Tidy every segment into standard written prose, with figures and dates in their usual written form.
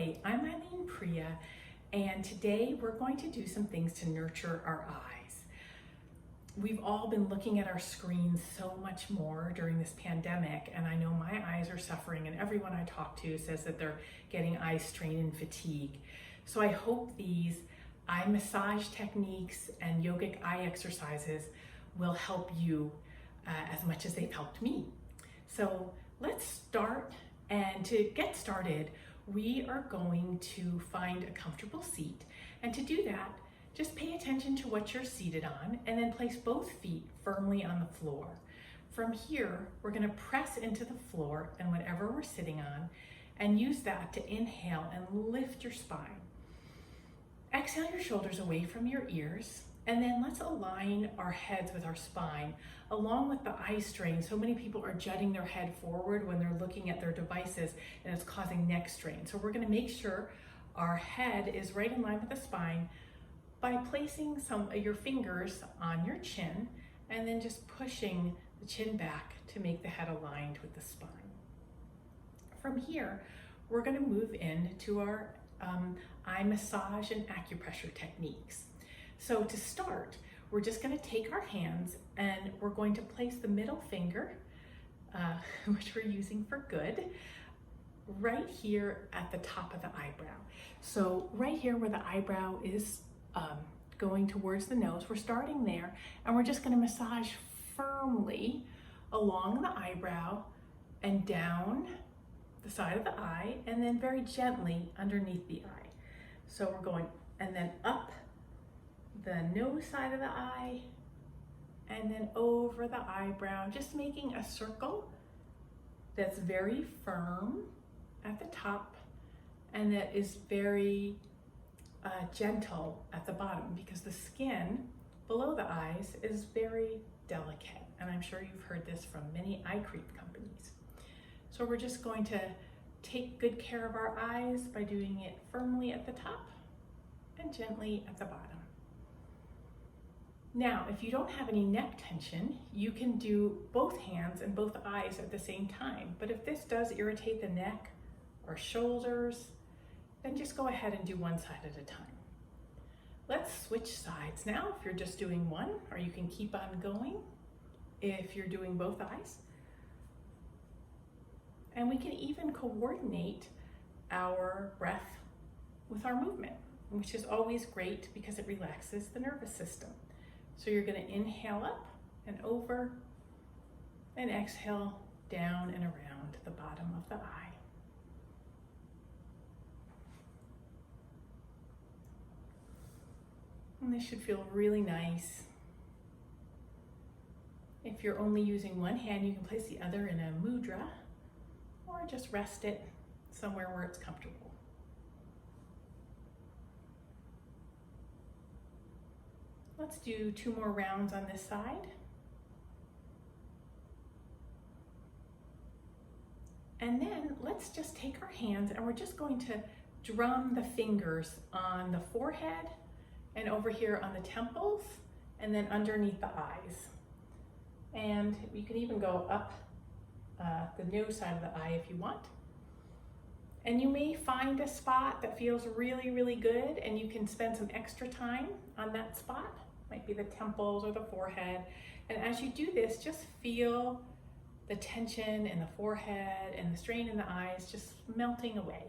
Hi, I'm Eileen Priya, and today we're going to do some things to nurture our eyes. We've all been looking at our screens so much more during this pandemic, and I know my eyes are suffering, and everyone I talk to says that they're getting eye strain and fatigue. So I hope these eye massage techniques and yogic eye exercises will help you as much as they've helped me. So let's start, and to get started, we are going to find a comfortable seat, and to do that, just pay attention to what you're seated on and then place both feet firmly on the floor. From here, we're going to press into the floor and whatever we're sitting on and use that to inhale and lift your spine. Exhale your shoulders away from your ears, and then let's align our heads with our spine along with the eye strain. So many people are jutting their head forward when they're looking at their devices, and it's causing neck strain. So we're going to make sure our head is right in line with the spine by placing some of your fingers on your chin and then just pushing the chin back to make the head aligned with the spine. From here, we're going to move into our eye massage and acupressure techniques. So to start, we're just going to take our hands and we're going to place the middle finger, which we're using for good, right here at the top of the eyebrow. So right here where the eyebrow is going towards the nose, we're starting there, and we're just going to massage firmly along the eyebrow and down the side of the eye, and then very gently underneath the eye. So we're going, and then up the nose side of the eye, and then over the eyebrow, just making a circle that's very firm at the top and that is very gentle at the bottom, because the skin below the eyes is very delicate, and I'm sure you've heard this from many eye cream companies. So we're just going to take good care of our eyes by doing it firmly at the top and gently at the bottom. Now, if you don't have any neck tension, you can do both hands and both eyes at the same time. But if this does irritate the neck or shoulders, then just go ahead and do one side at a time. Let's switch sides now if you're just doing one, or you can keep on going if you're doing both eyes. And we can even coordinate our breath with our movement, which is always great because it relaxes the nervous system. So you're going to inhale up and over and exhale down and around the bottom of the eye. And this should feel really nice. If you're only using one hand, you can place the other in a mudra or just rest it somewhere where it's comfortable. Let's do 2 more rounds on this side. And then let's just take our hands and we're just going to drum the fingers on the forehead and over here on the temples and then underneath the eyes. And you can even go up the nose side of the eye if you want. And you may find a spot that feels really, really good, and you can spend some extra time on that spot. Might be the temples or the forehead. And as you do this, just feel the tension in the forehead and the strain in the eyes just melting away.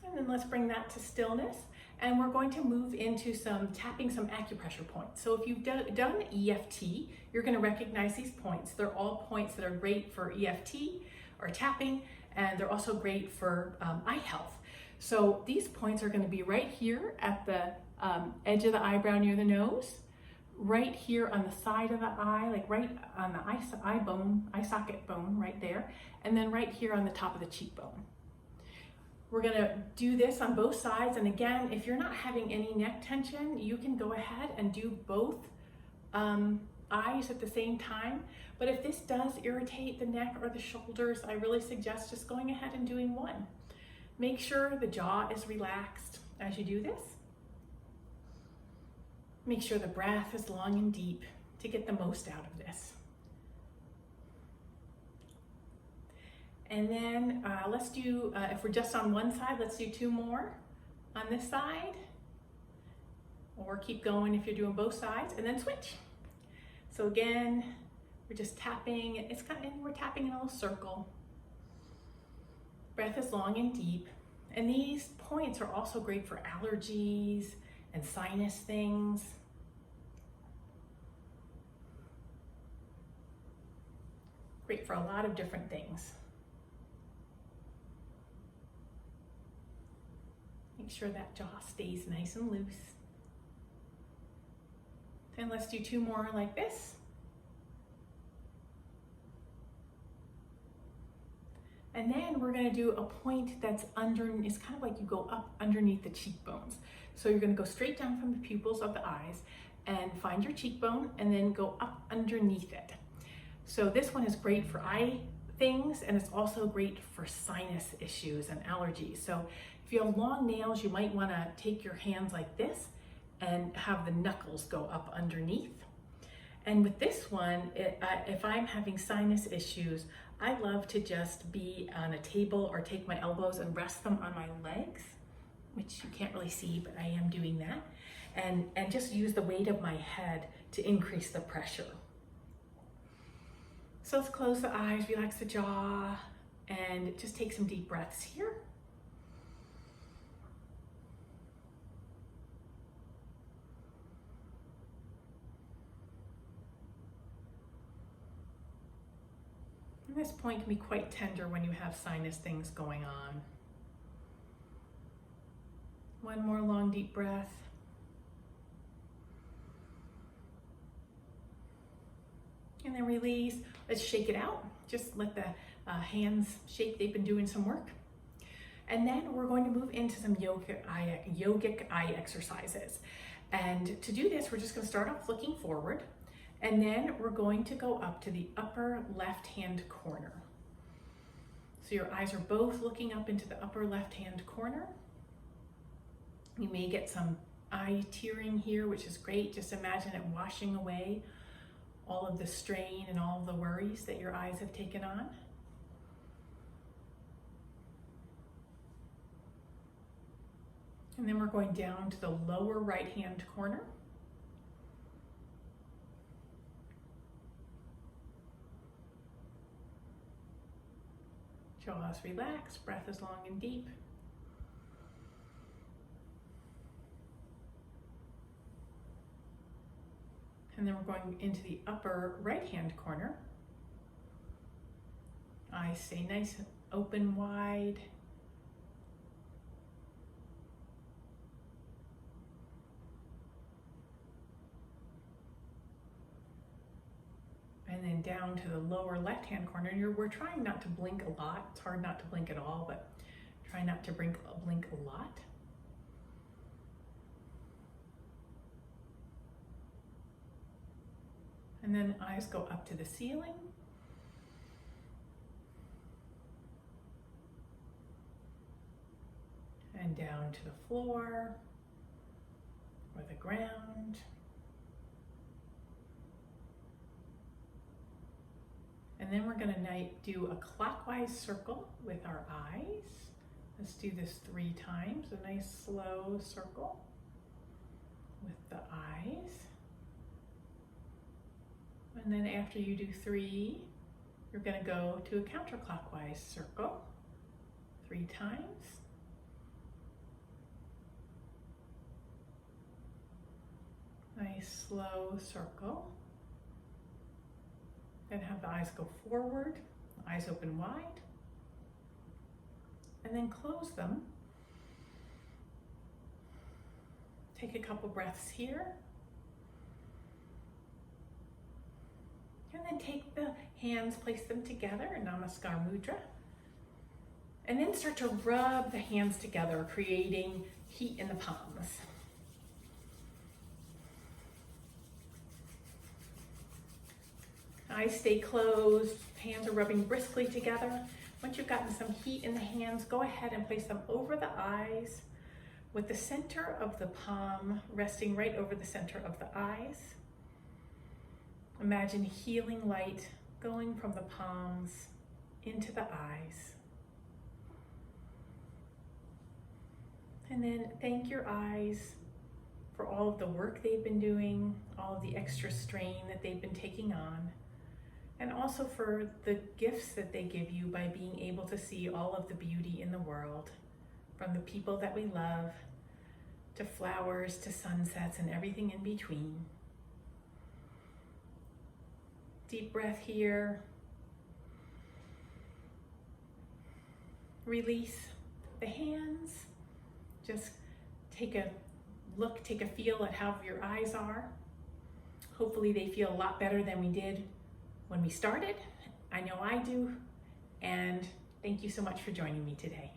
And then let's bring that to stillness. And we're going to move into tapping some acupressure points. So if you've done EFT, you're going to recognize these points. They're all points that are great for EFT or tapping, and they're also great for eye health. So these points are going to be right here at the edge of the eyebrow near the nose, right here on the side of the eye, like right on the eye socket bone right there, and then right here on the top of the cheekbone. We're going to do this on both sides, and again, if you're not having any neck tension, you can go ahead and do both eyes at the same time. But if this does irritate the neck or the shoulders, I really suggest just going ahead and doing one. Make sure the jaw is relaxed as you do this. Make sure the breath is long and deep to get the most out of this. And then let's do, if we're just on one side, let's do 2 more on this side. Or keep going if you're doing both sides, and then switch. So again, we're just tapping. It's kind of, we're tapping in a little circle. Breath is long and deep. And these points are also great for allergies and sinus things. Great for a lot of different things. Make sure that jaw stays nice and loose. And let's do 2 more like this. And then we're gonna do a point that's under, it's kind of like you go up underneath the cheekbones. So you're gonna go straight down from the pupils of the eyes and find your cheekbone and then go up underneath it. So this one is great for eye things, and it's also great for sinus issues and allergies. So if you have long nails, you might wanna take your hands like this and have the knuckles go up underneath. And with this one, if I'm having sinus issues, I love to just be on a table or take my elbows and rest them on my legs, which you can't really see, but I am doing that. And just use the weight of my head to increase the pressure. So let's close the eyes, relax the jaw, and just take some deep breaths here. This point can be quite tender when you have sinus things going on. One more long deep breath. And then release. Let's shake it out. Just let the hands shake. They've been doing some work. And then we're going to move into some yogic eye exercises. And to do this, we're just going to start off looking forward. And then we're going to go up to the upper left-hand corner. So your eyes are both looking up into the upper left-hand corner. You may get some eye tearing here, which is great. Just imagine it washing away all of the strain and all of the worries that your eyes have taken on. And then we're going down to the lower right-hand corner. Jaws relaxed, breath is long and deep. And then we're going into the upper right-hand corner. Eyes stay nice and open wide. And then down to the lower left-hand corner. We're trying not to blink a lot. It's hard not to blink at all, but try not to blink a lot. And then eyes go up to the ceiling. And down to the floor or the ground. And then we're going to do a clockwise circle with our eyes. Let's do this 3 times, a nice slow circle with the eyes. And then after you do 3, you're going to go to a counterclockwise circle 3 times. Nice slow circle. Then have the eyes go forward, eyes open wide, and then close them. Take a couple breaths here. And then take the hands, place them together in Namaskar Mudra. And then start to rub the hands together, creating heat in the palms. Eyes stay closed, hands are rubbing briskly together. Once you've gotten some heat in the hands, go ahead and place them over the eyes with the center of the palm resting right over the center of the eyes. Imagine healing light going from the palms into the eyes. And then thank your eyes for all of the work they've been doing, all of the extra strain that they've been taking on, and also for the gifts that they give you by being able to see all of the beauty in the world, from the people that we love, to flowers, to sunsets, and everything in between. Deep breath here. Release the hands. Just take a look, take a feel at how your eyes are. Hopefully they feel a lot better than we did when we started. I know I do. And thank you so much for joining me today.